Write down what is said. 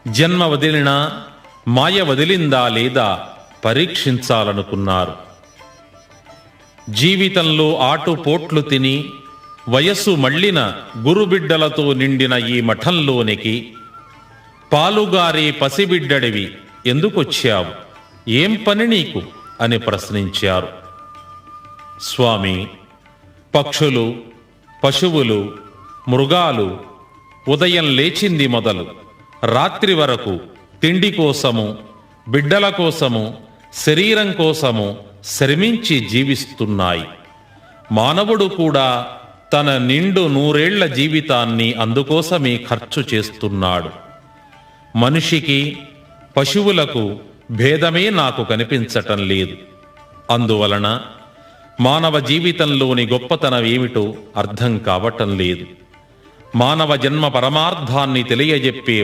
జన్మ వదిలినా మాయ వదిలిందా లేదా పరీక్షించాలనుకున్నారు. జీవితంలో ఆటుపోట్లు తిని వయస్సు మళ్ళిన గురుబిడ్డలతో నిండిన ఈ మఠంలోనికి పాలుగారే పసిబిడ్డడివి ఎందుకొచ్చావు, ఏం పని నీకు అని ప్రశ్నించారు. స్వామి, పక్షులు, పశువులు, మృగాలు ఉదయం లేచింది మొదలు రాత్రి వరకు తిండి కోసము, బిడ్డల కోసము, శరీరం కోసము శ్రమించి జీవిస్తున్నాయి. మానవుడు కూడా తన నిండు 100 ఏళ్ల జీవితాన్ని అందుకోసమే ఖర్చు చేస్తున్నాడు. మనిషికి పశువులకు భేదమే నాకు కనిపించటం లేదు. అందువలన మానవ జీవితంలోని గొప్పతనం ఏమిటో అర్థం కావటం లేదు. మానవ జన్మ పరమార్థాన్ని తెలియజెప్పే